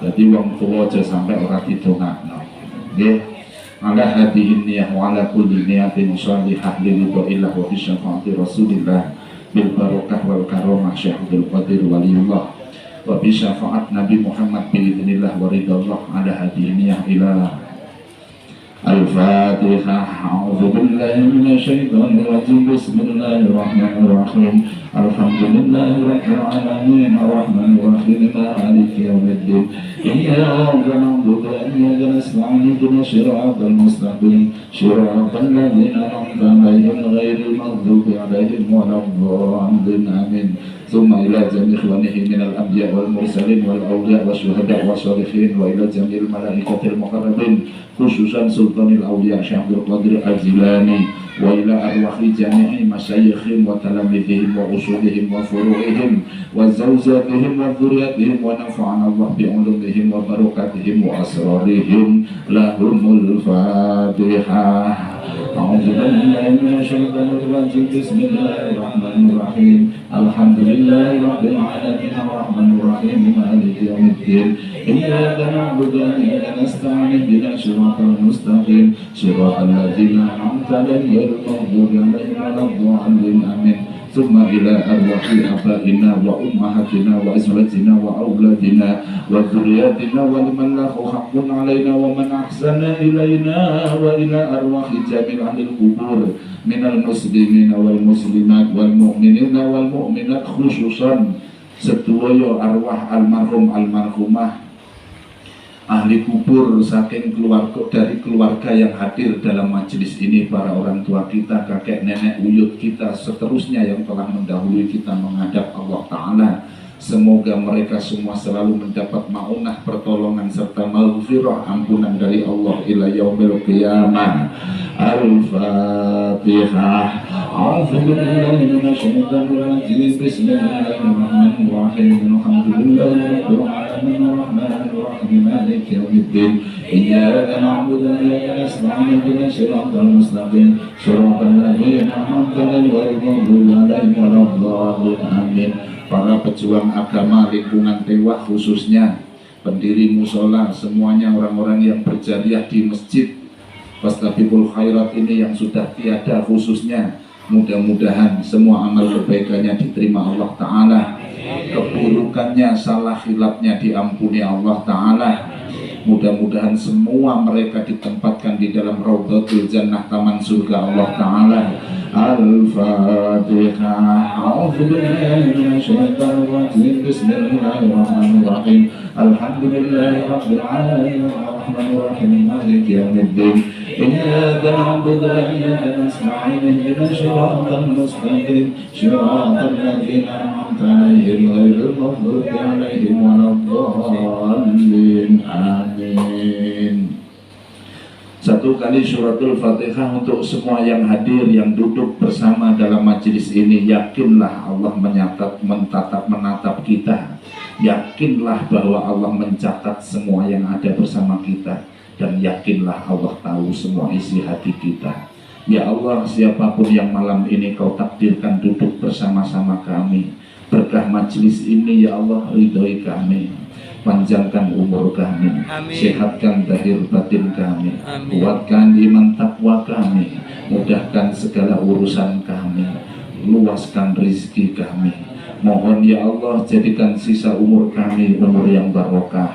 Jadi wong tua aja sampai ora didongakno. Nggih. Ala hadhihi niyyah wa ala kulli niyatin shalihah liridhillah wa fi syafaati Rasulillah bil barakah wal karamah Syekh Abdul Qadir Waliullah wa bi syafaat Nabi Muhammad bi idznillah wa ridallah ala hadhihi niyyah ila Al-Fatihah. A'udzu billahi minasy syaithanir rajim. Bismillahirrahmanirrahim. Alhamdulillahirabbil alamin arrahmanir rahim maliki yaumiddin. Iyyaka na'budu wa iyyaka nasta'in ihdinas siratal mustaqim siratal ladzina an'amta 'alaihim ghairil maghdubi 'alaihim waladdallin. Amin. ثم إلى جميع إخوانه من الأنبياء والمرسلين والأولياء والشهداء والصالحين وإلى جميع الملائكة المقربين خصوصا سلطان الأولياء شيخ عبد القادر الجيلاني وإلى أرواح جميع مشايخهم وتلاميذهم وأصولهم وفروعهم وزوجاتهم وذرياتهم ونفعنا الله بعلومهم وبركاتهم وأسرارهم لهم الفاتحة. أعوذ بالله من الشيطان الرجيم. بسم الله الرحمن الرحيم. الحمد لله رب العالمين الرحمن الرحيم مالك يوم الدين. إياك نعبد وإياك نستعين اهدنا الصراط المستقيم صراط الذين أنعمت عليهم غير المغضوب عليهم ولا الضالين. آمين. ثم إلى أرواح آبائنا وأمهاتنا وأزواجنا وأولادنا وذرياتنا ولمن له حق علينا ومن أحسن إلينا وإلى أرواح جميع أهل القبور من المسلمين والمسلمات والمؤمنين والمؤمنات خصوصا sedaya arwah almarhum almarhumah ahli kubur saking dari keluarga yang hadir dalam majelis ini, para orang tua kita, kakek nenek buyut kita, seterusnya yang telah mendahului kita menghadap Allah Ta'ala. Semoga mereka semua selalu mendapat maunah, pertolongan serta maghfirah, ampunan dari Allah ila yaumil qiyamah. Al-Fatihah. A'udzu billahi minasyaitonir rajim. Bismillahirrahmanirrahim. Alhamdulillahirabbil alamin arrahmanir rahim maliki yaumiddin. Iyyaka na'budu wa iyyaka nasta'in ihdinas siratal mustaqim siratal ladzina an'amta 'alaihim ghairil maghdubi 'alaihim waladdallin. Amin. Para pejuang agama lingkungan Tewah, khususnya pendiri musola, semuanya orang-orang yang berjariah di masjid Wastabikul Khairat ini yang sudah tiada, khususnya mudah-mudahan semua amal kebaikannya diterima Allah Ta'ala, keburukannya, salah khilafnya diampuni Allah Ta'ala. Mudah-mudahan semua mereka ditempatkan di dalam Raudhatul Jannah, taman surga Allah Ta'ala. Al-Fatihah. A'udzu billahi minasyaitonir rajim. Bismillahirrahmanirrahim. Alhamdulillahirabbil alamin arrahmanir rahim maliki yaumiddin. Iyyaka na'budu wa iyyaka nasta'in ihdinas siratal mustaqim siratal ladzina an'amta 'alaihim ghairil maghdubi 'alaihim waladdallin. Amin. Satu kali suratul Fatihah untuk semua yang hadir, yang duduk bersama dalam majelis ini. Yakinlah Allah menatap kita. Yakinlah bahwa Allah mencatat semua yang ada bersama kita. Dan yakinlah Allah tahu semua isi hati kita. Ya Allah, siapapun yang malam ini Kau takdirkan duduk bersama-sama kami, berkah majelis ini ya Allah, ridhoi kami, panjangkan umur kami, amin. Sehatkan zahir batin kami, amin. Kuatkan iman takwa kami, mudahkan segala urusan kami, luaskan rizki kami. Mohon ya Allah, jadikan sisa umur kami umur yang barokah.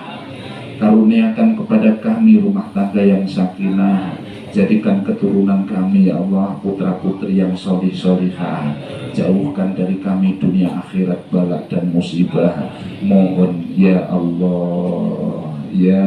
Karuniakan kepada kami rumah tangga yang sakinah. Jadikan keturunan kami ya Allah putra putri yang solih solihah. Jauhkan dari kami dunia akhirat balak dan musibah. Mohon ya Allah, ya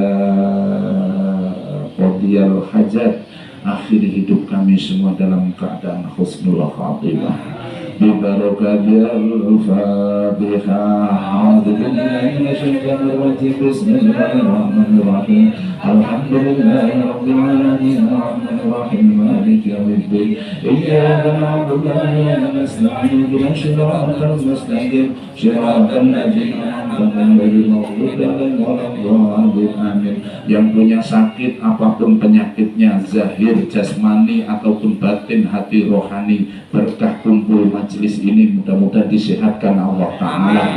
qadiyal hajat, akhiri hidup kami semua dalam keadaan husnul khatimah. Bibarakatil Fatihah. A'udzu billahi minasyaitonir rajim. Bismillahirrahmanirrahim. Alhamdulillahirabbil alamin arrahmanir rahim maliki yaumiddin. Iyyaka na'budu wa iyyaka nasta'in ihdinas siratal mustaqim siratal ladzina an'amta 'alaihim ghairil maghdubi 'alaihim waladdallin. Amin. Yang punya sakit apapun penyakitnya, zahir jasmani ataupun batin, hati rohani, berkah kumpul majelis ini mudah-mudahan disehatkan Allah Ta'ala.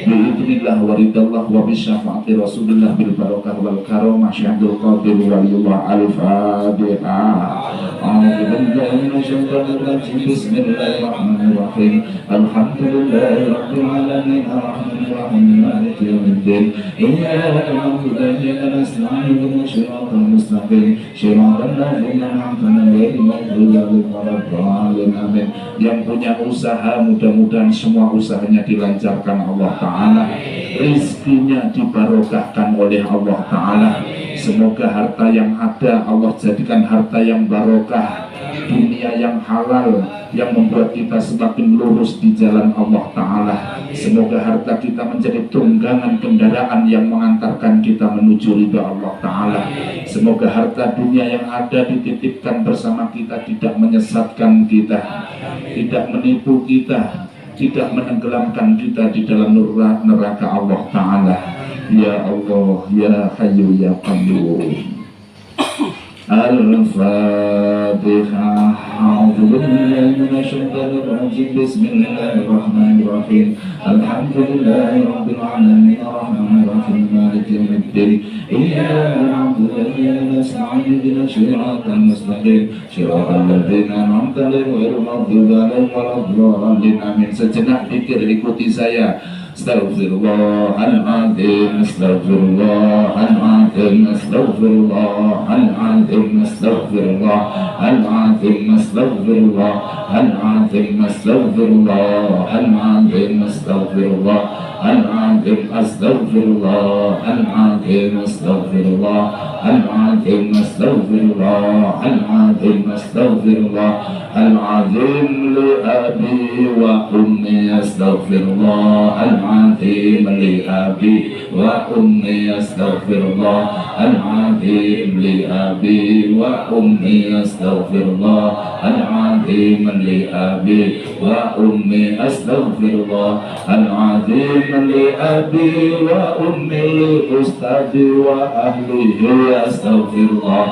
biidznillah waridallah wa bisyafaati rasulillah bil barakah wal karamah Syaikhul Qadir waliyullah al-Fatihah. A'udzu billahi minasyaitonir rajim. Bismillahirrahmanirrahim. Alhamdulillahi rabbil alamin arrahmanir rahim maliki yaumiddin. Iyyaka na'budu wa iyyaka nasta'in ihdinas siratal mustaqim siratal ladzina an'amta 'alaihim ghairil maghdubi 'alaihim. Amin. Yang punya usaha mudah-mudahan semua usahanya dilancarkan Allah Ta'ala, rizkinya dibarokahkan oleh Allah Ta'ala. Semoga harta yang ada Allah jadikan harta yang barokah, dunia yang halal, yang membuat kita semakin lurus di jalan Allah Ta'ala. Semoga harta kita menjadi tunggangan kendaraan yang mengantarkan kita menuju ridha Allah Ta'ala. Semoga harta dunia yang ada dititipkan bersama kita tidak menyesatkan kita, tidak menipu kita, tidak menenggelamkan kita di dalam neraka Allah Ta'ala. Ya Allah, Ya Hayyu Ya Qayyum. Al-Fatihah. A'udzu billahi minasyaitonir rajim. Bismillahirrahmanirrahim. Alhamdulillahi rabbil alamin arrahmanir rahim maliki yaumiddin. Iyyaka na'budu wa iyyaka nasta'in ihdinas siratal mustaqim siratal ladzina an'amta 'alaihim ghairil maghdubi 'alaihim waladdallin. Amin. Sejenak pikir, ikuti saya. Astaghfirullahaladzim, astaghfirullahaladzim, astaghfirullahaladzim, astaghfirullahaladzim, astaghfirullahaladzim, astaghfirullahaladzim, astaghfirullahaladzim, astaghfirullahaladzim, astaghfirullahaladzim, astaghfirullahaladzim, astaghfirullahaladzim, li abi wa ummi astaghfirullah العظيم لأبي وأمي أستغفر الله العظيم لأبي وأمي أستغفر الله العظيم لأبي وأمي أستغفر الله العظيم لأبي وأمي لأستاذي وأهله أستغفر الله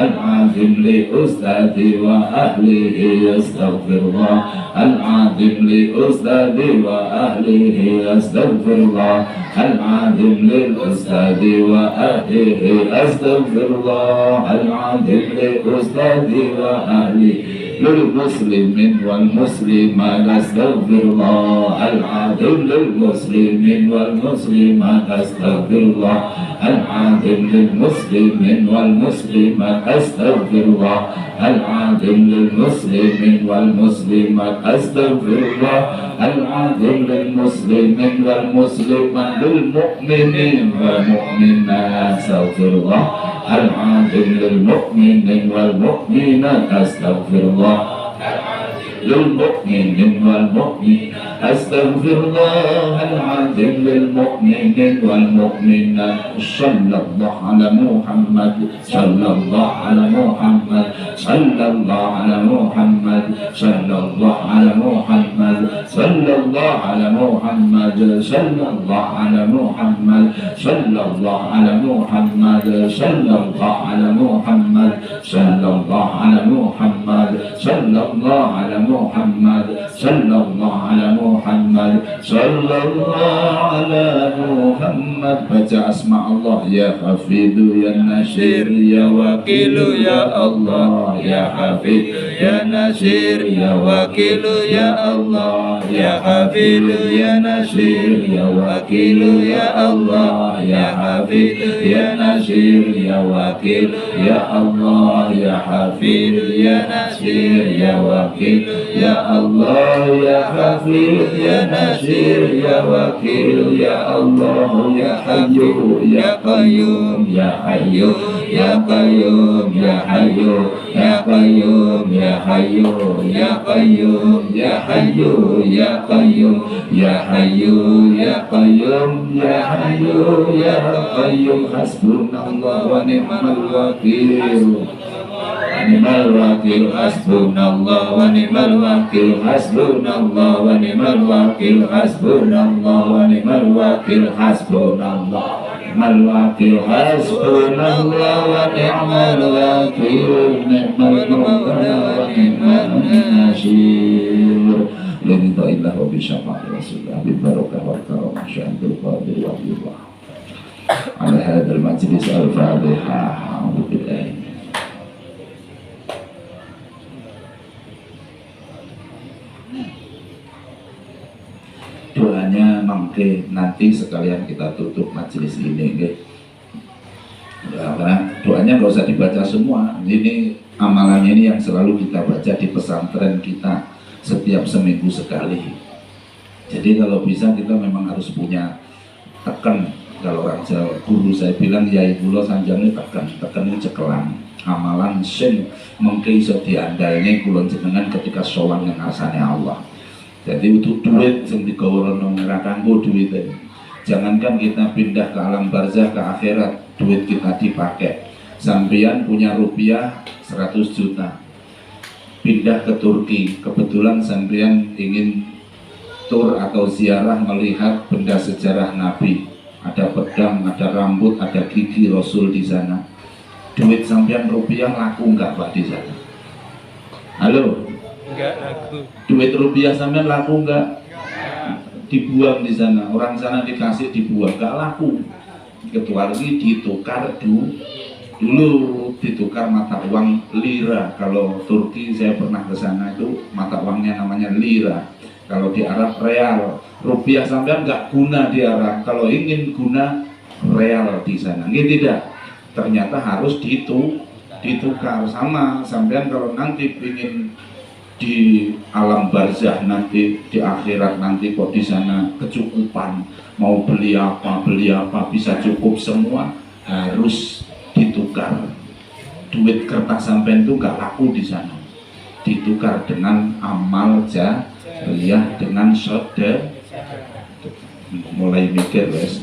العظيم لأستاذي وأهله أستغفر الله العظيم لأستاذي وأهله أستغفر الله العظيم للأستاذ وأهله أستغفر الله العظيم للأستاذ وأهله للمسلمين والمسلمات أستغفر الله العظيم للمسلمين والمسلمات أستغفر الله العظيم للمسلمين والمسلمات أستغفر الله العظيم للمسلمين والمسلمات أستغفر الله العظيم للمسلمين والمسلمات للمؤمنين والمؤمنات أستغفر الله العظيم للمؤمنين والمؤمنات أستغفر الله للمؤمنين والمؤمنات أستغفر الله العظيم للمؤمنين والمؤمنات صلى الله على محمد صلى الله على محمد صلى الله على محمد صلى الله على محمد صلى الله على محمد صلى الله على محمد صلى الله على محمد صلى الله على محمد صلى الله على محمد صلى الله على محمد صلى الله على محمد صلى الله على محمد. Baca asma Allah, ya Hafidhu ya Nasir ya Wakilu ya Allah, ya Hafidh ya Nasir ya Wakilu ya Allah, ya Hafidhu ya Nasir ya Wakilu ya Allah, ya Hafidh ya Nasir ya Wakilu ya Allah, ya Hafidh ya Nasir ya Wakilu ya Allah, ya Hafidh ya Nasir ya Wakil ya Allah, ya Hayyu ya Qayyum ya Hayyu ya Qayyum ya Hayyu ya Qayyum ya Hayyu ya Qayyum ya Hayyu ya Qayyum ya Hayyu ya Qayyum ya Hayyu ya Qayyum. Hasbunallah wa ni'mal wakil. Ni'mal wakil hasbunallah wa ni'mal wakil hasbunallah wa ni'mal wakil hasbunallah wa ni'mal wakil hasbunallah ni'mal wakil hasbunallah wa ni'mal wakil ni'mal mawla wa ni'mal nasir. لرضا الله وبشفاعة رسول الله بالبركة والكرم شهد القادر والله على هذا المجلس الفاتحة. أعوذ بالله. Doanya mangke nanti sekalian kita tutup majelis ini, okay? Ya, karena doanya nggak usah dibaca semua. Ini amalannya ini yang selalu kita baca di pesantren kita setiap seminggu sekali. Jadi kalau bisa kita memang harus punya tekan. Kalau orang Jawa, guru saya bilang ya ibu lo sanjangnya tekan ini cekelan amalan sing mengke iso diandalne kula jenengan ketika sowan yang asane Allah. Jadi untuk duit sing digawa nang ora kanggo duit. Jangankan kita pindah ke alam barzah ke akhirat, duit kita dipakai. Sampeyan punya rupiah 100 juta. Pindah ke Turki, kebetulan sampeyan ingin tur atau ziarah melihat benda sejarah Nabi. Ada pedang, ada rambut, ada gigi Rasul di sana. Duit sampeyan rupiah laku enggak Pak di sana? Halo? Enggak laku. Duit rupiah sampeyan laku enggak? Dibuang di sana, orang sana dikasih dibuang, enggak laku. Kecuali ditukar dulu ditukar mata uang lira. Kalau Turki saya pernah ke sana itu mata uangnya namanya lira. Kalau di Arab real. Rupiah sampean nggak guna di Arab. Kalau ingin guna real di sana, ini tidak. Ternyata harus ditukar sama sampean kalau nanti ingin di alam barzah nanti di akhirat nanti kok di sana kecukupan mau beli apa bisa cukup semua harus ditukar. Duit kertas sampean itu nggak laku di sana, ditukar dengan amal jariyah dengan sedekah. Mulai mikir wes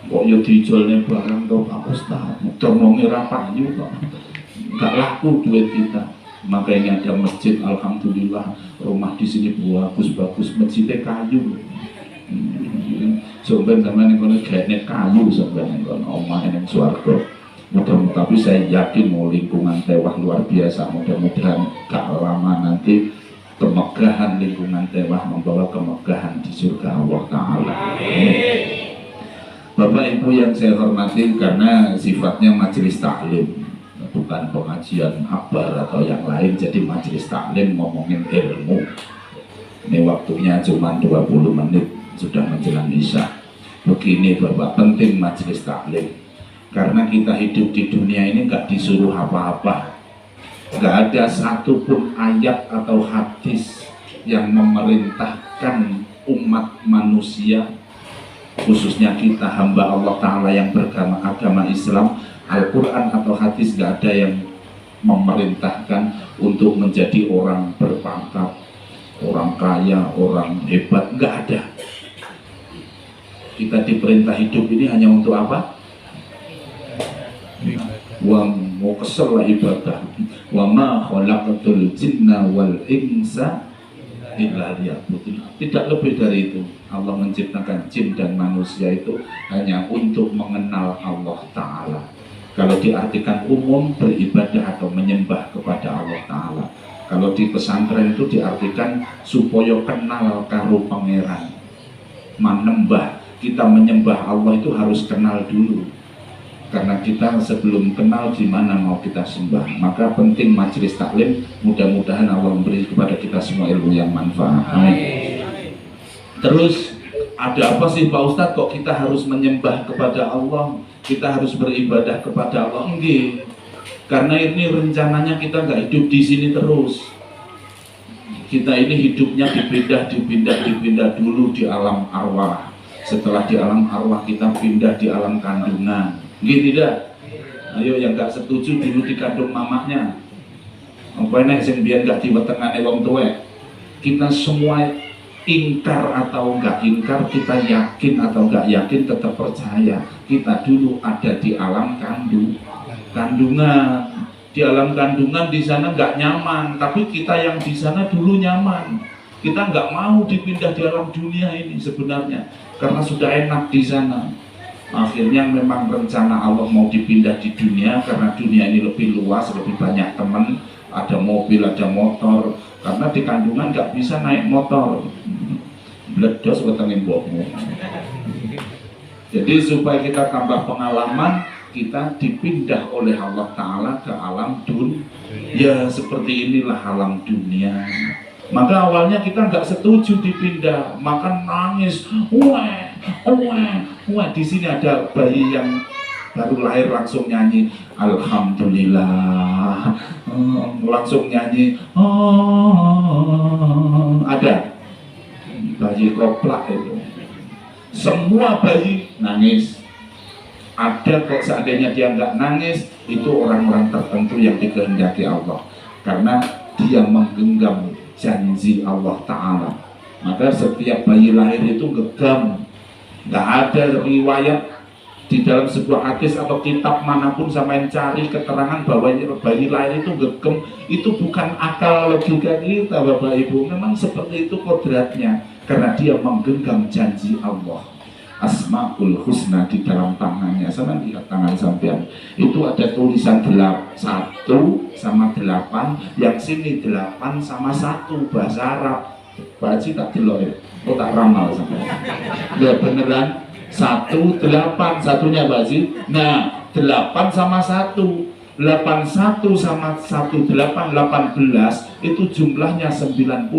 kok yo dijualnya barang to Pak Ustaz termongi rapayu kok nggak laku duit kita. Makanya ada masjid, alhamdulillah rumah di sini bagus-bagus, masjidnya kayu. Sampai sama ini kalau kayaknya kayu sampai ini kalau omah yang swarga. Mudah-mudahan, tapi saya yakin mau lingkungan tewah luar biasa. Mudah-mudahan gak lama nanti kemegahan lingkungan tewah membawa kemegahan di surga Allah Ta'ala. Bapak Ibu yang saya hormati, karena sifatnya majelis taklim, bukan pengajian akbar atau yang lain, jadi majelis taklim ngomongin ilmu. Ini waktunya cuma 20 menit, sudah menjelang isya. Begini Bapak, penting majelis taklim karena kita hidup di dunia ini nggak disuruh apa-apa. Nggak ada satupun ayat atau hadis yang memerintahkan umat manusia, khususnya kita hamba Allah Ta'ala yang beragama Islam, Al-Quran atau hadis, gak ada yang memerintahkan untuk menjadi orang berpangkat, orang kaya, orang hebat, gak ada. Kita diperintah hidup ini hanya untuk apa? Mau kesel lah ibadah. Wa ma khalaqatul jinna wal insa illa liya'budun. Tidak lebih dari itu. Allah menciptakan jin dan manusia itu hanya untuk mengenal Allah Ta'ala. Kalau diartikan umum, beribadah atau menyembah kepada Allah Ta'ala. Kalau di pesantren itu diartikan supaya kenal karo pangeran. Menembah, kita menyembah Allah itu harus kenal dulu. Karena kita sebelum kenal gimana mau kita sembah. Maka penting majelis taklim, mudah-mudahan Allah memberi kepada kita semua ilmu yang manfaat. Amin. Terus ada apa sih Pak Ustadz kok kita harus menyembah kepada Allah, kita harus beribadah kepada Allah? Enggak, karena ini rencananya kita nggak hidup di sini terus. Kita ini hidupnya dipindah dulu di alam arwah. Setelah di alam arwah kita pindah di alam kandungan. Gitu tidak? Ayo yang nggak setuju dulu dikandung mamahnya. Apa ini yang biar nggak diwetengane wong tuwek. Kita semua ingkar atau nggak ingkar, kita yakin atau nggak yakin, tetap percaya kita dulu ada di alam kandungan. Di alam kandungan di sana nggak nyaman, tapi kita yang di sana dulu nyaman. Kita nggak mau dipindah di alam dunia ini sebenarnya karena sudah enak di sana. Akhirnya memang rencana Allah mau dipindah di dunia karena dunia ini lebih luas, lebih banyak teman, ada mobil, ada motor. Karena di kandungan nggak bisa naik motor, bledos wetenge mbokmu. Jadi supaya kita tambah pengalaman, kita dipindah oleh Allah Ta'ala ke alam dunia. Ya seperti inilah alam dunia. Maka awalnya kita nggak setuju dipindah, maka nangis, wah, wah, wah. Di sini ada bayi yang baru lahir langsung nyanyi, Alhamdulillah, langsung nyanyi, ada bayi koplak itu. Semua bayi nangis. Ada kok seandainya dia nggak nangis, itu orang-orang tertentu yang dikehendaki Allah, karena dia menggenggam janji Allah Ta'ala. Maka setiap bayi lahir itu gegam. Nggak ada riwayat di dalam sebuah hadis atau kitab manapun sampai cari keterangan bahwa bayi lahir itu gegem. Itu bukan akal logika kita Bapak Ibu, memang seperti itu kodratnya, karena dia menggenggam janji Allah. Asmaul Husna di dalam tangannya, sama lihat tangan sampean itu ada tulisan 1 sama 8, yang sini 8 sama 1 bahasa Arab. Pak Haji tak delok ya, oh tak ramal sampean. Ya beneran 1, 8, satunya Pak Haji. Nah 8 sama 1, 81 sama 1, 8, 18, itu jumlahnya 99.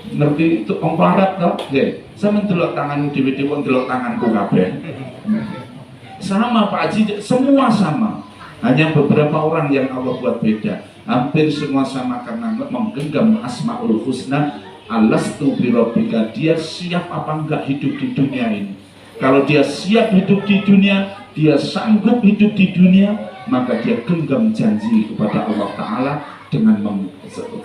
Ngerti itu ongko Arab toh? Nggih. Saya mendelok tanganmu dhewe-dhewe ndelok tanganku kabeh. Sama Pak Haji, semua sama. Hanya beberapa orang yang Allah buat beda. Hampir semua sama karena menggenggam Asmaul Husna. Alastu birabbika, dia siap apa enggak hidup di dunia ini. Kalau dia siap hidup di dunia, dia sanggup hidup di dunia, maka dia genggam janji kepada Allah Ta'ala dengan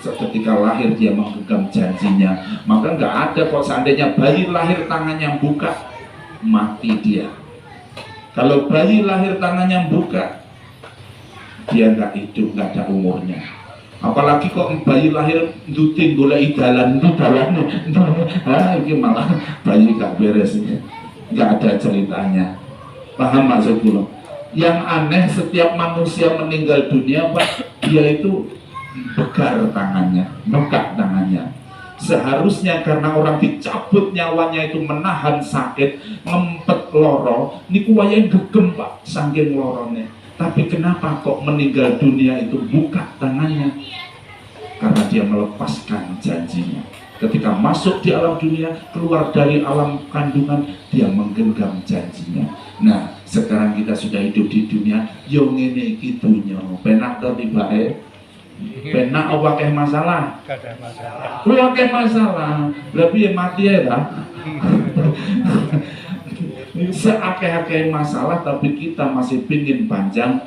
ketika lahir dia menggenggam janjinya. Maka nggak ada kok seandainya bayi lahir tangannya buka, mati dia. Kalau bayi lahir tangannya buka, dia nggak hidup, nggak ada umurnya. Apalagi kok bayi lahir duting golek dalan, ini malah bayi nggak beres, nggak ada ceritanya. Paham maksudku? Yang aneh, setiap manusia meninggal dunia Pak, dia itu bekar tangannya, bengkak tangannya. Seharusnya karena orang dicabut nyawanya itu menahan sakit, ngempet loro, niku wayahe gegem Pak, saking lorone. Tapi kenapa kok meninggal dunia itu buka tangannya? Karena dia melepaskan janjinya. Ketika masuk di alam dunia, keluar dari alam kandungan, dia menggenggam janjinya. Nah, sekarang kita sudah hidup di dunia, yo ngene iki dunya, penak to tibake. Penak apa akeh masalah? Kada masalah. Lu akeh masalah. Lebih mati ya ta? Seakeh-akeh masalah tapi kita masih pingin panjang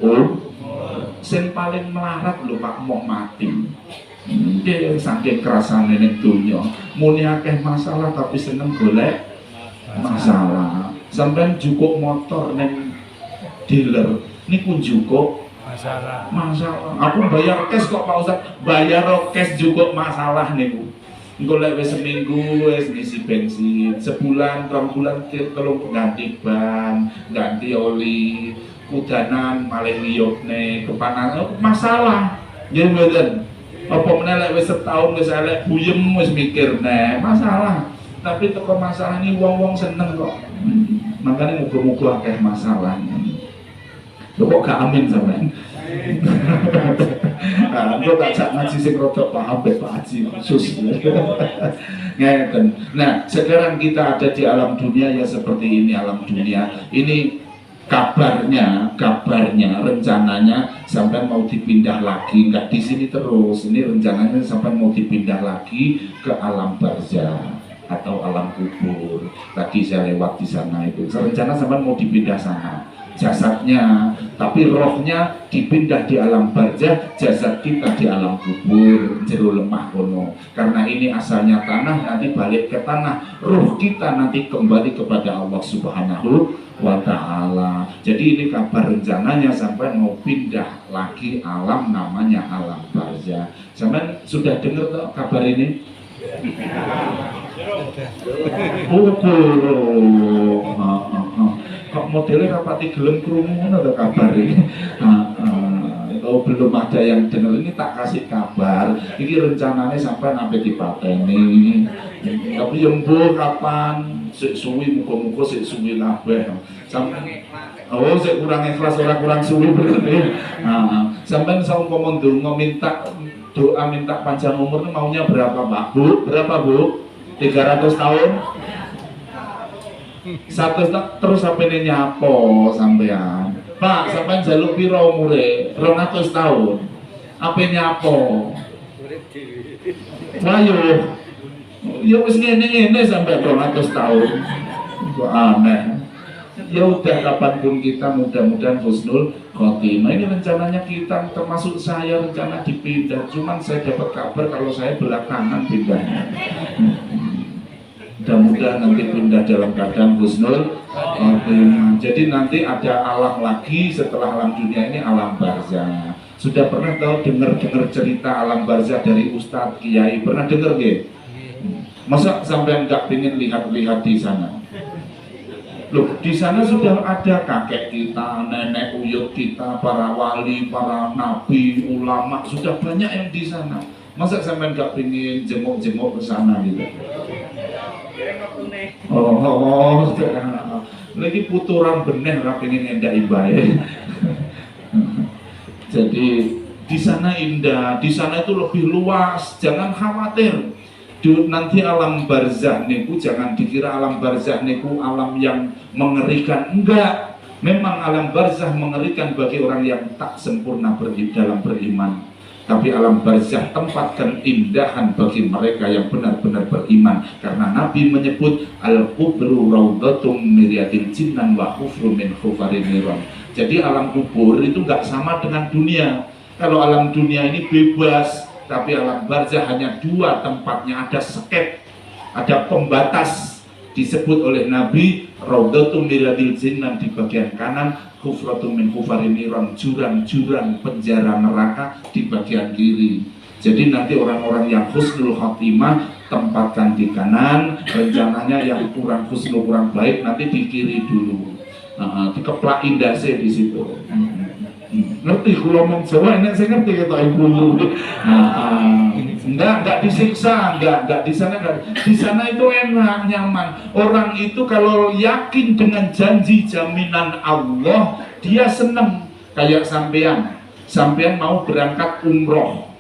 sing paling melarat lho Pak, mau mati. Dia saking kerasane ning donya, muni akeh masalah tapi seneng golek masalah. Sampeyan jukuk motor ning dealer niku jukuk masalah. Aku bayar cash kok Pak Ustaz, bayar cash jukuk masalah niku. Engko lek wis seminggu wis ngisi bensin, sebulan, 2 bulan tolong ganti ban, ganti oli, udanan malah liyokne, kepanasan masalah. Nggih mboten. Apa meneh lek wis setahun wis elek buyem wis mikir nah masalah. Tapi teko masalah ini wong-wong seneng kok. Makanya muga-muga akeh masalah. Lho kok gak amin sampean? Nah, gue tak ngaji sing rodok paham Pak Haji khusus. Ngeten. Nah, sekarang kita ada di alam dunia ya seperti ini alam dunia. Ini kabarnya, rencananya sampai mau dipindah lagi, nggak di sini terus. Ini rencananya sampai mau dipindah lagi ke alam barzah atau alam kubur. Tadi saya lewat di sana itu. Rencana sampai mau dipindah sana. Jasadnya, tapi rohnya dipindah di alam barzah, jasad kita di alam kubur, jero lemah kono. Karena ini asalnya tanah, nanti balik ke tanah, roh kita nanti kembali kepada Allah Subhanahu wa Ta'ala. Jadi ini kabar rencananya sampai mau pindah lagi alam namanya alam barzah. Sampai sudah dengar tuh kabar ini? Kok modelnya rapati gelem krungu ngono to kabar iki. Oh, belum ada yang dengar, ini tak kasih kabar. Ini rencananya sampai sampai dipateni. Tapi yang bu kapan? Sik suwi muka-muka sik suwi labeh. Sampai oh sik kurang ikhlas orang kurang suwi berarti. Sampai saumpama ndonga minta doa minta panjang umur maunya berapa Pak? Bu, berapa Bu? 300 tahun? 100 terus sampai nyapo sampean. Pak, sampean jaluk piro umure? 200 tahun. Apa nyapo? Ayo. Ya wis ngene-ngene sampai 200 tahun. Kok aneh. Ya udah kapanpun kita mudah-mudahan husnul khotimah. Ini rencananya kita termasuk saya rencana dipindah. Cuman saya dapat kabar kalau saya belakangan pindahnya. Mudah-mudahan nanti pindah dalam keadaan husnul khotimah. Jadi nanti ada alam lagi setelah alam dunia ini, alam barzah. Sudah pernah tahu dengar cerita alam barzah dari Ustadz Kiai? Pernah dengar nggih? Masa sampai nggak pengen lihat-lihat di sana? Loh, di sana sudah ada kakek kita, nenek buyut kita, para wali, para nabi, ulama, sudah banyak yang di sana. Masa sampai nggak pengen jenguk-jenguk ke sana gitu? Lagi puturan benih ra pengen ngendak ibae. Jadi di sana indah, di sana itu lebih luas, jangan khawatir. Nanti alam barzah niku jangan dikira alam barzah niku alam yang mengerikan, enggak. Memang alam barzah mengerikan bagi orang yang tak sempurna dalam beriman. Tapi alam barzah tempat keindahan bagi mereka yang benar-benar beriman. Karena Nabi menyebut al-kubru raudhatum miryatil jinnan wa khufru min khufarin niran. Jadi alam kubur itu nggak sama dengan dunia. Kalau alam dunia ini bebas, tapi alam barzah hanya dua tempatnya, ada seket, ada pembatas. Disebut oleh Nabi raudhatum miryatil jinnan di bagian kanan, khufratum min khufarin niran, jurang-jurang penjara neraka di bagian kiri. Jadi nanti orang-orang yang husnul khotimah tempatkan di kanan, rencananya yang kurang husnul kurang baik nanti di kiri dulu. Dikeplak indase di situ. Ngerti kalau ngomong Jawa ini saya ngerti kata ibu. Enggak disiksa, enggak di sana enggak. Di sana itu enak, nyaman. Orang itu kalau yakin dengan janji jaminan Allah, dia seneng. Kayak sampean mau berangkat umroh.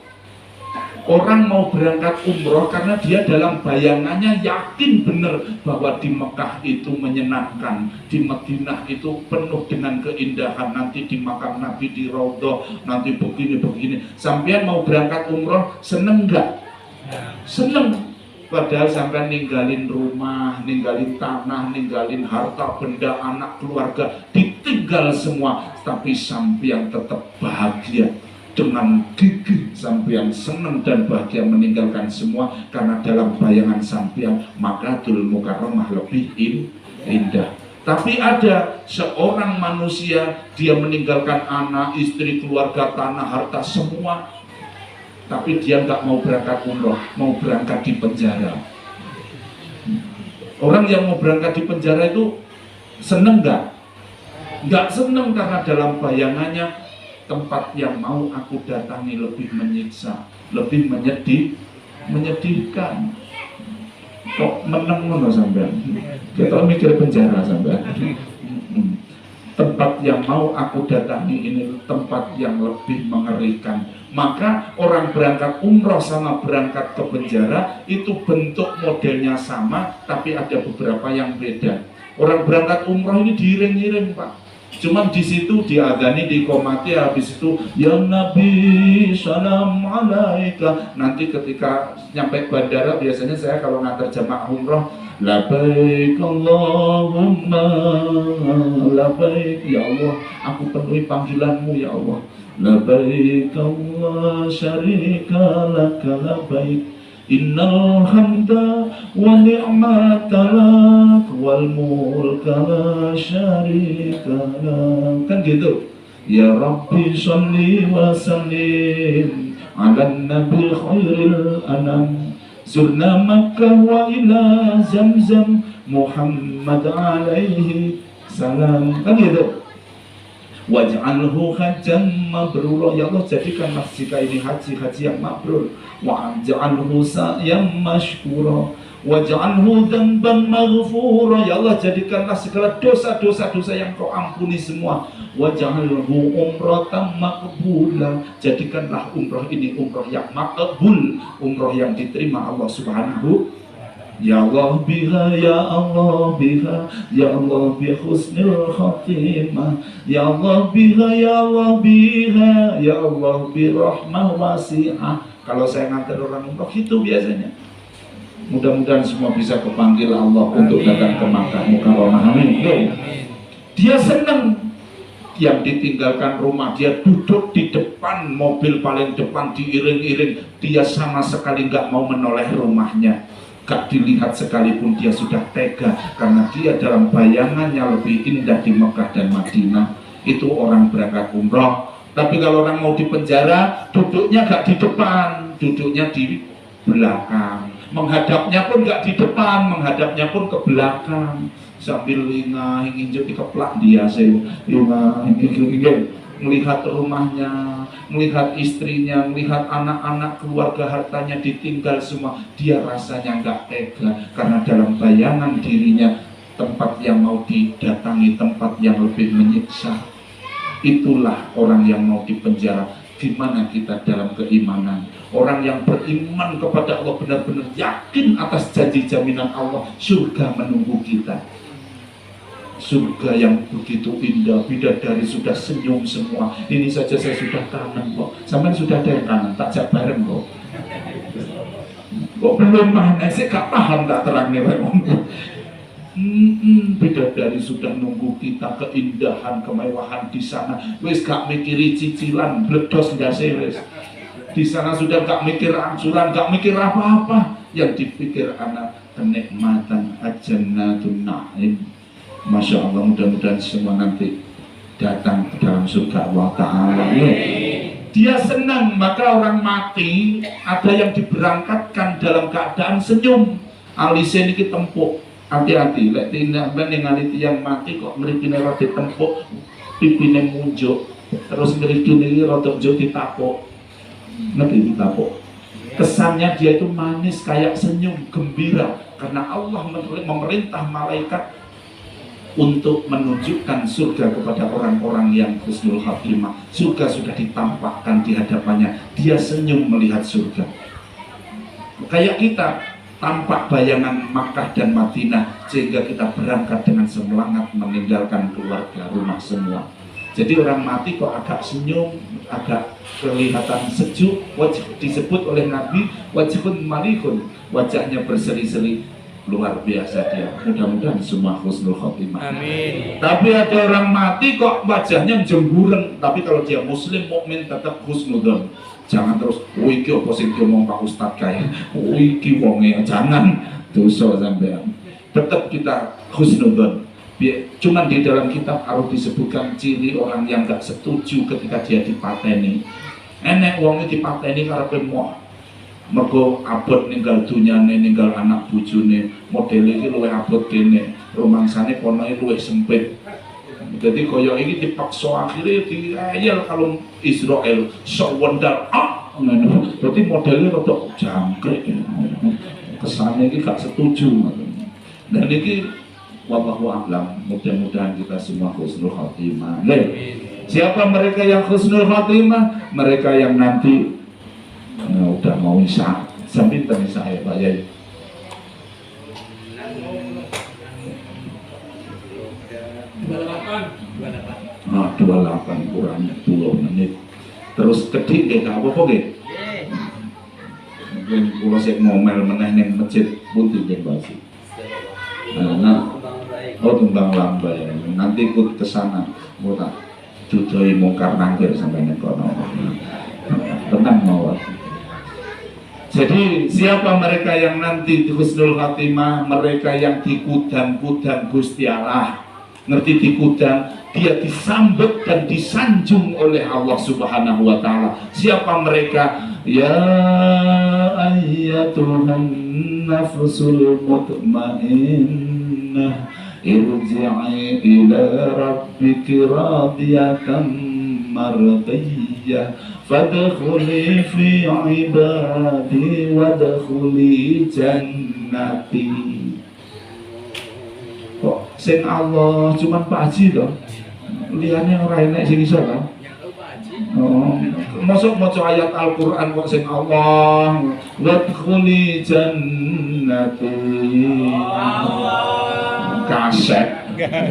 Orang mau berangkat umroh karena dia dalam bayangannya yakin benar bahwa di Mekah itu menyenangkan, di Madinah itu penuh dengan keindahan, nanti di makam Nabi di Raudhah, nanti begini. Sampean mau berangkat umroh seneng enggak? Seneng. Padahal sampean ninggalin rumah, ninggalin tanah, ninggalin harta benda, anak keluarga, ditinggal semua, tapi sampean tetap bahagia. Dengan gigih sampean senang dan bahagia meninggalkan semua karena dalam bayangan sampean Makkatul Mukarramah lebih indah. Tapi ada seorang manusia, dia meninggalkan anak, istri, keluarga, tanah, harta semua, tapi dia nggak mau berangkat umroh, mau berangkat di penjara. Orang yang mau berangkat di penjara itu seneng nggak? Nggak seneng karena dalam bayangannya tempat yang mau aku datangi lebih menyiksa, lebih menyedihkan. Kok meneng ngono sampean? Kita mikir penjara sampean. Tempat yang mau aku datangi ini tempat yang lebih mengerikan. Maka orang berangkat umroh sama berangkat ke penjara itu bentuk modelnya sama, tapi ada beberapa yang beda. Orang berangkat umroh ini diiring-iring Pak. Cuman di situ diadani, dikomati, habis itu ya Nabi salam alaika. Nanti ketika nyampe bandara biasanya saya kalau ngantar jamaah umroh, labbaik Allahumma labbaik, ya Allah aku penuhi panggilanmu ya Allah, labbaik Allah syarika laka labbaik, innal hamda wa ni'mata lak wal mulka la syarika lak. Kan gitu. Ya Rabbi sholli wa sallim ala nabi khairil anam, zurna Makkah wa ila Zamzam Muhammad alaihi salam. Kan gitu. waj'alhu hajjan mabrura, ya Allah jadikanlah jika ini haji yang mabrur, waj'alhu sa'yan mashkura, waj'alhu dzanban maghfura, ya Allah jadikanlah segala dosa yang Kau ampuni semua, waj'alhu umratan maqbula, jadikanlah umrah ini umrah yang makbul, umrah yang diterima Allah Subhanahu. Ya Allah biha, ya Allah biha, ya Allah bi husnil khatimah, ya Allah biha, ya Allah biha, ya Allah bi rahmah wasi'ah. Kalau saya ngantar orang umrah itu biasanya. Mudah-mudahan semua bisa kepanggil Allah untuk datang ke Makkah Mukarramah. Amin. Dia senang yang ditinggalkan rumah, dia duduk di depan mobil paling depan diiring-iring, dia sama sekali nggak mau menoleh rumahnya, gak dilihat sekalipun, dia sudah tega karena dia dalam bayangannya lebih indah di Mekah dan Madinah. Itu orang berangkat umroh. Tapi kalau orang mau di penjara, duduknya gak di depan, duduknya di belakang, menghadapnya pun gak di depan, menghadapnya pun ke belakang, sambil ingin dikeplak dia melihat rumahnya, melihat istrinya, melihat anak-anak, keluarga, hartanya ditinggal semua. Dia rasanya nggak tega karena dalam bayangan dirinya tempat yang mau didatangi, tempat yang lebih menyiksa. Itulah orang yang mau dipenjara. Gimana kita dalam keimanan? Orang yang beriman kepada Allah, benar-benar yakin atas janji jaminan Allah, surga menunggu kita. Surga yang begitu indah, bidadari sudah senyum semua. Ini saja saya sudah kangen kok. Sampai sudah ada yang kangen, tak jak bareng kok. Kok belum mana? Saya gak paham tak terang nih. Bidadari sudah nunggu kita, keindahan, kemewahan di sana. Wis gak mikiri cicilan, bledos nggak wis. Di sana sudah gak mikir angsuran, gak mikir apa-apa. Yang dipikir anak kenikmatan ajannatun na'im. Masya Allah, mudah-mudahan semua nanti datang ke dalam surga Allah Ta'ala. Dia senang, maka orang mati ada yang diberangkatkan dalam keadaan senyum. Alise niki tempuk, hati-hati. Lek tindak ningali yang mati kok mrikine rada tempuk, pipine munjuk, terus mrikine iki rada njuk ditapuk. Ngerti ditapuk? Kesannya dia itu manis, kayak senyum, gembira, karena Allah memerintah malaikat untuk menunjukkan surga kepada orang-orang yang husnul khatimah. Surga sudah ditampakkan di hadapannya, dia senyum melihat surga. Kayak kita tampak bayangan Makkah dan Madinah, sehingga kita berangkat dengan semangat meninggalkan keluarga, rumah semua. Jadi orang mati kok agak senyum, agak kelihatan sejuk, wajah disebut oleh Nabi wajhun malikun, wajahnya berseri-seri. Luar biasa dia. Mudah-mudahan semua husnul khotimah. Amin. Tapi ada orang mati kok wajahnya jemburen. Tapi kalau dia muslim mukmin tetap husnudzon. Jangan terus iki apa sing diomong Pak Ustaz kae. Iki wonge, jangan dosa sampean. Tetap kita husnudzon. Cuman di dalam kitab harus disebutkan ciri orang yang gak setuju ketika dia dipateni. Enek wonge dipateni karepe moh. Mergo abot ninggal dunyane, ninggal anak bojone, model iki luwih abot kene, rumangsane konoe luwih sempit. Jadi kaya iki dipaksa akhirnya diayal kalau Israel sok wendal ngono. Berarti modelnya rada jangkrik. Kesane iki gak setuju. Dan iki wallahu a'lam, mudah-mudahan kita semua husnul khatimah. Siapa mereka yang husnul khatimah? Mereka yang nanti udah mau isya, sambil isya ya Pak Yai. Nah, 28 kurang 20 menit. Terus kedik nggih gak apa-apa nggih. Mungkin kula sik ngomel meneh ning masjid pundi nggih Pak. Nah, tumbang lambai. Nanti ikut ke sana. Mau tak dudoi mungkar nangkir sampai ning kono. Tenang mawon. Jadi siapa mereka yang nanti di husnul khatimah? Mereka yang dikudang-kudang Gusti Allah. Ngerti dikudang? Dia disambut dan disanjung oleh Allah Subhanahu wa Ta'ala. Siapa mereka? Ya ayyatuhan nafsul mutmainnah, irji'i ila rabbiki radiyatan mardiyah fadkhuli fi ibadi wadkhuli jannati. Kok sing Allah cuman Pak Haji toh, liyane ora enek sing iso toh. Oh, masuk maca ayat Al-Qur'an kok sing Allah wadkhuli jannati. Kaset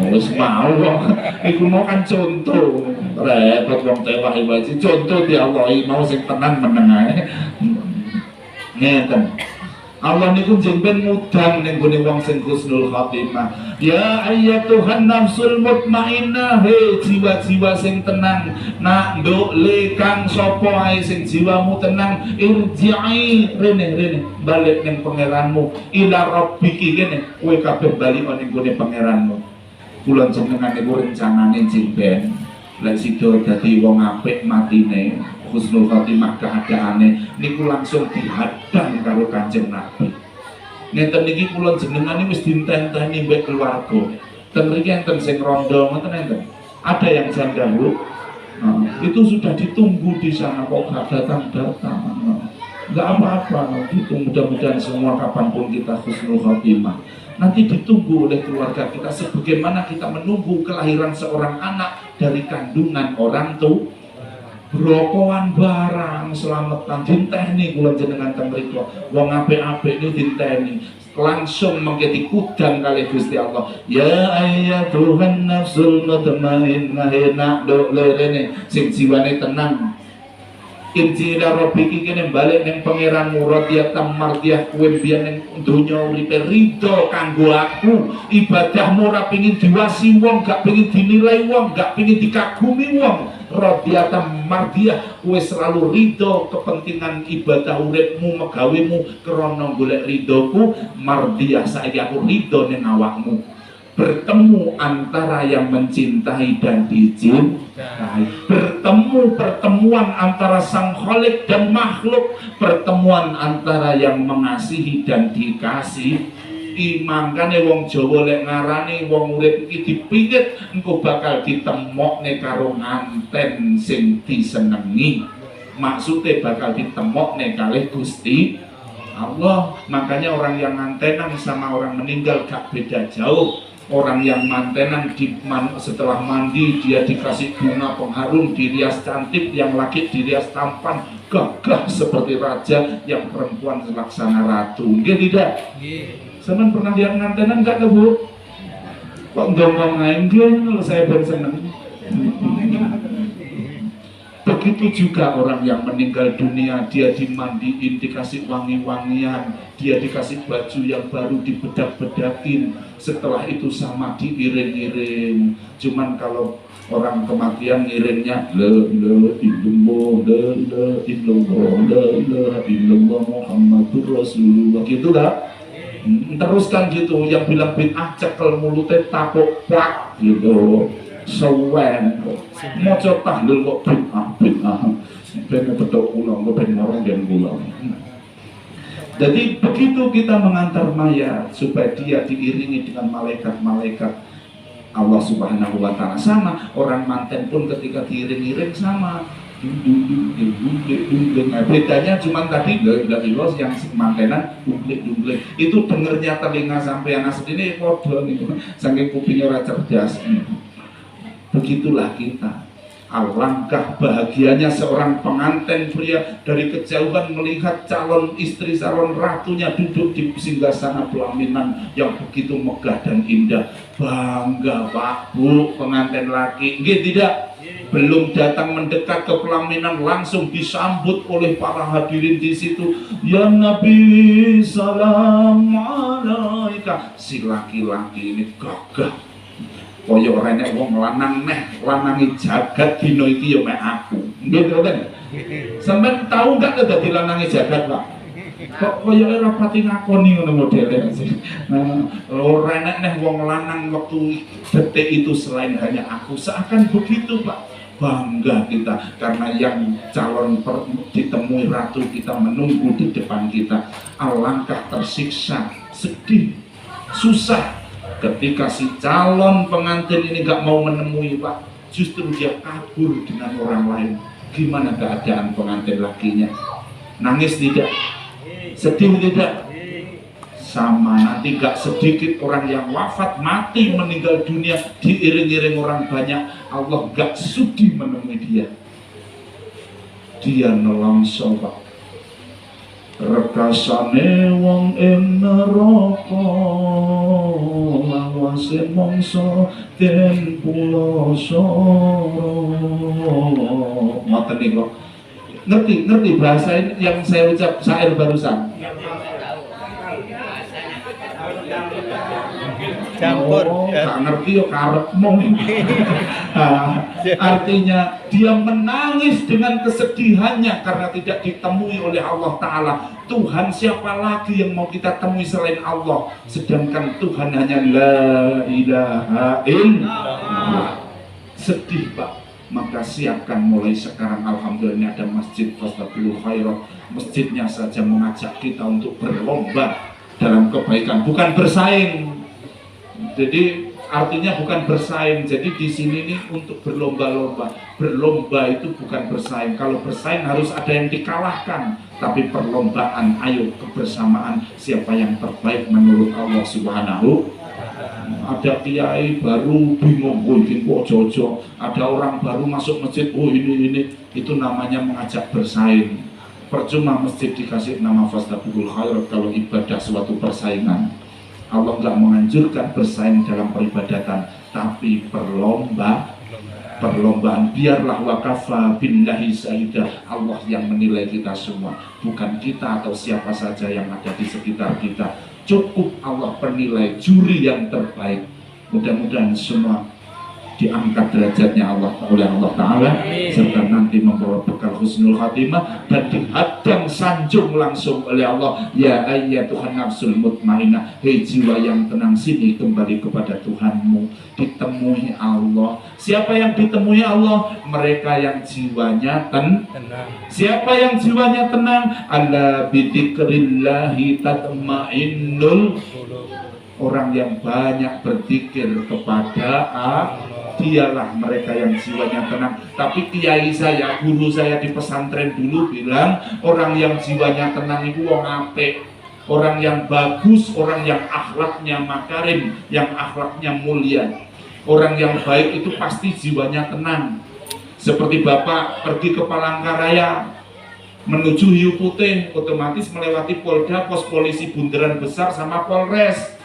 wis mau kok iku mau kan contoh repot wong tewah iki contoh di Allah mau sing tenang meneng ae ngeten. Allah niku jengben mudang ning gone wong sing husnul khotimah. Ya ayyatuhan nafsul mutmainnah, he jiwa-jiwa sing tenang. Nak nduk le kang sapa ae sing jiwamu tenang, irji'i rene balik ning pangeranmu. Ila rabbiki kene kowe kabeh bali ning gone pangeranmu. Kula jenengan niku rencanane jengben lek sida dadi wong apik matine husnul khotimah keadaane niku langsung dihadang karo Kanjeng Nabi. Ngeten niki kula jenengan iki wis ditenteni mbek keluarga. Ten mriki enten sing rondo ngoten enten. Ada yang janda Bu. Itu sudah ditunggu di sana kok gak datang-datang. Enggak apa-apa, itu mudah-mudahan semua kapanpun kita husnul khotimah. Nanti ditunggu oleh keluarga kita sebagaimana kita menunggu kelahiran seorang anak dari kandungan orang tua. Rokokan barang selamatan dinteni kula jenengan teng mriku. Wong apik-apik niku dinteni. Langsung mengketi kudang kali Gusti Allah. Ya ayyatuhan nafsul mutmainnah, nak dok lerene sing jiwane tenang. Irji ila rabbiki kene balik ning pangeranmu radiyatan mardiyah kowe biyen ning donya uripe rido kanggo aku. Ibadahmu ora pengin diwasi wong, gak pengin dinilai wong, gak pengin dikagumi wong. Radiyatan mardiyah kowe selalu rido kepentingan ibadah uripmu megawemu krana golek ridoku. Mardiyah saiki aku rido ning awakmu. Bertemu antara yang mencintai dan dicintai, pertemuan antara sang Khalik dan makhluk, pertemuan antara yang mengasihi dan dikasih. Mangkane wong Jawa lek ngarani wong urip iki dipingit engko bakal ditemokne karo nganten sing disenengi. Maksudnya bakal ditemokne kalih Gusti Allah. Makanya orang yang ngantenan sama orang meninggal gak beda jauh. Orang yang mantenan setelah mandi dia dikasih bunga pengharum, dirias cantik, yang laki dirias tampan, gagah seperti raja, yang perempuan selaksana ratu. Nggih tidak? Sampeyan pernah lihat ngantenan enggak Bu? Kok ngomong ae nggih saya ben seneng. Begitu juga orang yang meninggal dunia, dia dimandiin, dikasih wangi-wangian, dia dikasih baju yang baru, dibedak-bedakin. Setelah itu sama diiring-iring. Cuman kalau orang kematian ngiringnya la ilaha illallah Muhammadur Rasulullah, gitu lah. Teruskan gitu, yang bilang bid'ah cekel mulutnya tapuk plak gitu. Sewen maca tahlil kok bid'ah ben betul ulang kok ben orang dan ulang. Jadi begitu kita mengantar mayat supaya dia diiringi dengan malaikat-malaikat Allah Subhanahu wa taala. Sama orang manten pun ketika diiring-iring sama bedanya cuma tadi dari los yang mantenan dunglik itu dengernya telinga sampai anak sendiri podo nih saking kupingnya ora cerdas. Begitulah kita. Alangkah bahagianya seorang pengantin pria dari kejauhan melihat calon istri, calon ratunya duduk di singgasana pelaminan yang begitu megah dan indah. Bangga Pak Bu, pengantin laki. Nggih tidak? Belum datang mendekat ke pelaminan langsung disambut oleh para hadirin di situ. Ya Nabi salam alaika. Si laki-laki ini gagah. Kaya ora nek wong lanang neh lanangi jagat dina iki ya mek aku. Nggih ngoten. Sampeyan tahu enggak dadi lanangi jagat, Pak? Kok kaya ora pati ngakoni ngono modele. Nah, ora nek neh wong lanang waktu detik itu selain hanya aku. Seakan begitu, Pak. Bangga kita karena yang calon ditemui ratu kita menunggu di depan kita. Alangkah tersiksa, sedih, susah Ketika si calon pengantin ini gak mau menemui Pak, justru dia kabur dengan orang lain. Gimana keadaan pengantin lakinya? Nangis tidak? Sedih tidak? Sama, nanti gak sedikit orang yang wafat, mati, meninggal dunia diiring-iring orang banyak, Allah gak sudi menemui dia. Dia nelongso Pak. Rekasane wong ing neraka lawase mangsa den pulosara. Ngoten niku. Ngerti bahasa yang saya ucap syair barusan? Campur. Gak ngerti ya karepmu. Artinya dia menangis dengan kesedihannya karena tidak ditemui oleh Allah Ta'ala. Tuhan siapa lagi yang mau kita temui selain Allah? Sedangkan Tuhan hanya la ilaha illallah. Sedih Pak. Maka siapkan mulai sekarang. Alhamdulillah ini ada masjid Fastabilul Khairat. Masjidnya saja mengajak kita untuk berlomba dalam kebaikan, bukan bersaing. Jadi artinya bukan bersaing. Jadi di sini ini untuk berlomba-lomba. Berlomba itu bukan bersaing. Kalau bersaing harus ada yang dikalahkan. Tapi perlombaan, ayo kebersamaan siapa yang terbaik menurut Allah Subhanahu. Ada kiai baru bingung, oh ini kok jojo. Ada orang baru masuk masjid, oh ini. Itu namanya mengajak bersaing. Percuma masjid dikasih nama Fastabilul Khairat kalau ibadah suatu persaingan. Allah nggak menganjurkan bersaing dalam peribadatan, tapi perlombaan. Biarlah wakafa billahi syahidah, Allah yang menilai kita semua, bukan kita atau siapa saja yang ada di sekitar kita. Cukup Allah penilai, juri yang terbaik. Mudah-mudahan semua diangkat derajatnya oleh Allah Ta'ala, serta nanti membawa bekal husnul khatimah dan dihadang sanjung langsung oleh Allah. Ya ayyatuhan nafsul mutmainnah, hei jiwa yang tenang, sini kembali kepada Tuhanmu. Ditemui Allah. Siapa yang ditemui Allah? Mereka yang jiwanya tenang. Siapa yang jiwanya tenang? Ala bidzikrillahi tatmainnul. Orang yang banyak berzikir kepada dialah mereka yang jiwanya tenang. Tapi kiai saya, guru saya di pesantren dulu bilang, orang yang jiwanya tenang itu wong apik, orang yang bagus, orang yang akhlaknya makarim, yang akhlaknya mulia. Orang yang baik itu pasti jiwanya tenang. Seperti Bapak pergi ke Palangkaraya menuju Hiu Putih, otomatis melewati Polda, pos polisi bundaran besar sama Polres.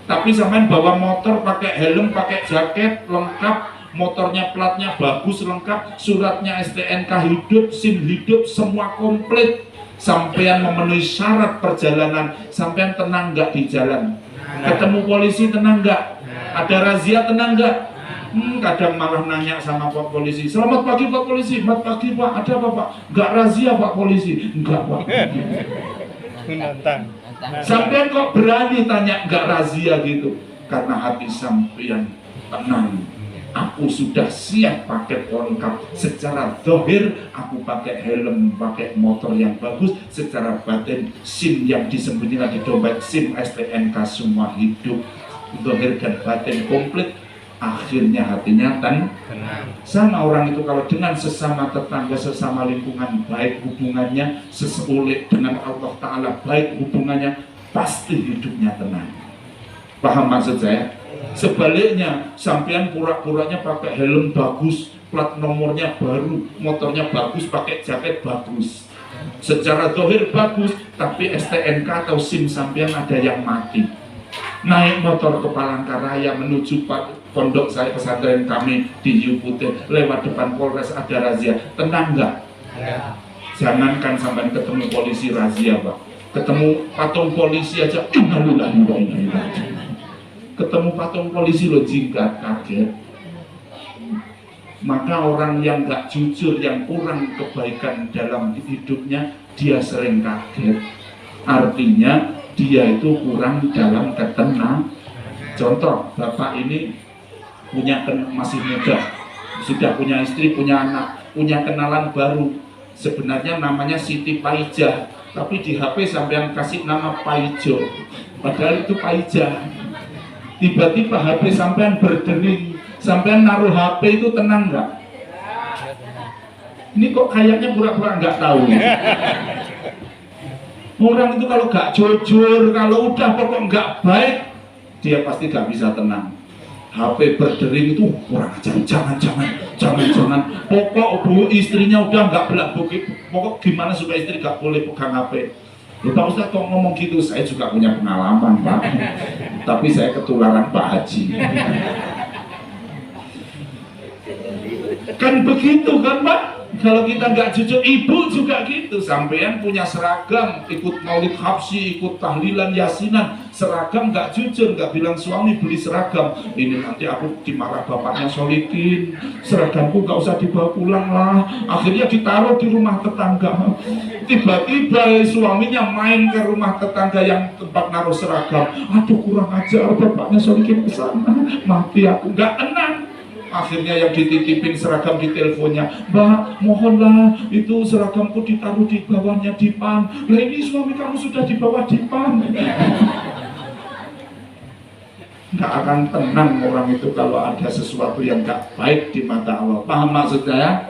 Tapi sampean bawa motor pakai helm, pakai jaket lengkap, motornya platnya bagus lengkap, suratnya STNK hidup, SIM hidup, semua komplit. Sampean memenuhi syarat perjalanan, sampean tenang nggak di jalan? Ketemu polisi tenang nggak? Ada razia tenang nggak? Kadang malah nanya sama Pak Polisi, selamat pagi Pak Polisi. Selamat pagi Pak, ada apa Pak? Nggak razia Pak Polisi? Enggak Pak. Sampean kok berani tanya nggak razia gitu? Karena hati sampean tenang. Aku sudah siap paket lengkap. Secara zahir aku pakai helm, pakai motor yang bagus. Secara batin SIM yang disembunyikan di dompet, SIM STNK semua hidup, zahir dan batin komplit. Akhirnya hatinya tenang. Sama orang itu kalau dengan sesama tetangga, sesama lingkungan baik hubungannya, sesulit dengan Allah Ta'ala baik hubungannya, pasti hidupnya tenang. Paham maksud saya? Sebaliknya, sampean pura-puranya pakai helm bagus, plat nomornya baru, motornya bagus, pakai jaket bagus, secara zahir bagus, tapi STNK atau SIM sampean ada yang mati. Naik motor ke Palangkaraya menuju pondok saya, pesantren kami di Hiu Putih, lewat depan Polres ada razia, tenang nggak? Jangankan sampai ketemu polisi razia Pak, ketemu patung polisi aja ketemu patung polisi lo jingkat kaget. Maka orang yang nggak jujur, yang kurang kebaikan dalam hidupnya, dia sering kaget. Artinya dia itu kurang dalam ketenangan. Contoh, Bapak ini masih muda, sudah punya istri, punya anak, punya kenalan baru. Sebenarnya namanya Siti Paijah, tapi di HP sampean kasih nama Paijo, padahal itu Paijah. tiba-tiba HP sampean berdering, sampean naruh HP itu tenang nggak? Ini kok kayaknya pura-pura nggak tahu. Orang itu kalau nggak jujur, kalau udah pokok nggak baik, dia pasti nggak bisa tenang. HP berdering itu kurang ajar, jangan. Pokok bu istrinya udah nggak belak bukit, pokok gimana supaya istri nggak boleh pegang HP. Ya, Pak Ustadz kok ngomong gitu, saya juga punya pengalaman Pak, tapi saya ketularan Pak Haji. Kan begitu kan Pak? Kalau kita nggak jujur, ibu juga gitu. Sampean punya seragam, ikut maulid habsyi, ikut tahlilan yasinan, seragam nggak jujur, nggak bilang suami beli seragam. Ini nanti aku dimarah bapaknya Solikin, seragamku nggak usah dibawa pulang lah. Akhirnya ditaruh di rumah tetangga. Tiba-tiba suaminya main ke rumah tetangga yang tempat naruh seragam. Aduh kurang ajar, bapaknya Solikin ke sana. Mati aku, nggak tenang. Akhirnya yang dititipin seragam di teleponnya, Mbak mohonlah itu seragamku ditaruh di bawahnya dipan. Lah ini suami kamu sudah di bawah dipan. Nggak akan tenang orang itu kalau ada sesuatu yang nggak baik di mata Allah. Paham maksud saya?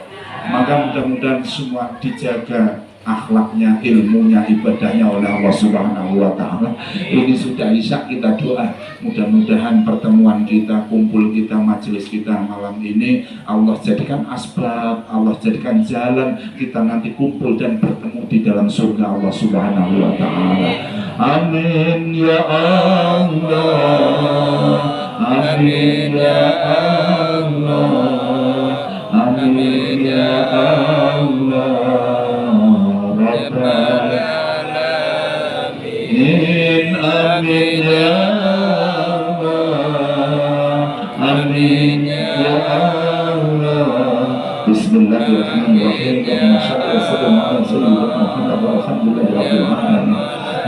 Maka mudah-mudahan semua dijaga akhlaknya, ilmunya, ibadahnya oleh Allah Subhanahu wa Ta'ala. Ini sudah isya, kita doa mudah-mudahan pertemuan kita, kumpul kita, majelis kita malam ini Allah jadikan asbab, Allah jadikan jalan kita nanti kumpul dan bertemu di dalam surga Allah Subhanahu wa Ta'ala. Amin ya Allah, amin ya Allah, amin ya Allah. Amin, amin ya Allah, amin ya Allah. Bismillahirrahmanirrahim.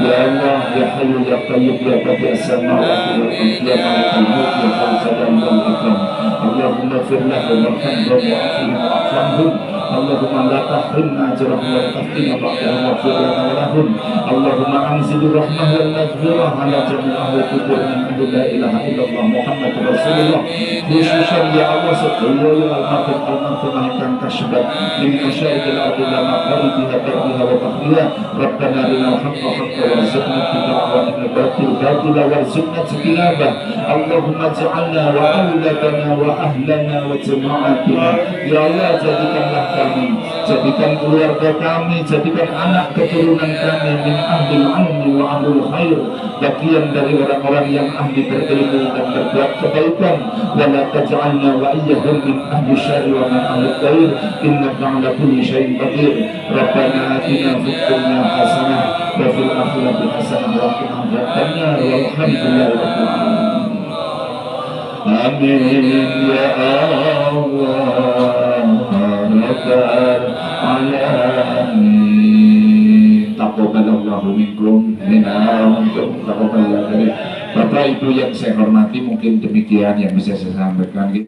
Ya Allah, ya Hayyu ya Qayyum ya Badi'as samawati wal ardi ya Malikal mulk ya Dzal jalali wal ikram. Allahumma ighfir lahum warhamhum wa'afihim wa'fu anhum. Allahumma la tahrimna ajrahum wa taftina ba'dahum wa fir lana wa lahum. Allahumma anzil rahmah wal maghfirah ala jami'i ahli kubur min la ilaha illallah Muhammadur Rasulullah. Khususan ya Allah seluruh al-maghfirah yang kasbat min masyariqil ardi la maghribiha wa tahliha. Rabbana lana haqqa warzuqna ittiba'ahu wa batil batila warzuqna ijtinabah. Allahumma ij'alna wa auladana wa ahlana wa jama'atina. Ya Allah jadikanlah kami, jadikan keluarga kami, jadikan anak keturunan kami min ahlil ilmi wa ahlul khair, bagian dari orang-orang yang ahli berilmu dan berbuat kebaikan. Wa la taj'alna wa iyyahum min ahli syarri wa min ahli khair, innaka 'ala kulli syai'in qadir. Rabbana atina fid dunya hasanah wa fil akhirati hasanah wa qina adzabannar. Walhamdulillahi rabbil alamin. Amin ya Allah rabbal alamin. Taqabbalallahu minkum minna antum taqabbalallahu. Bapak Ibu yang saya hormati, mungkin demikian yang bisa saya sampaikan.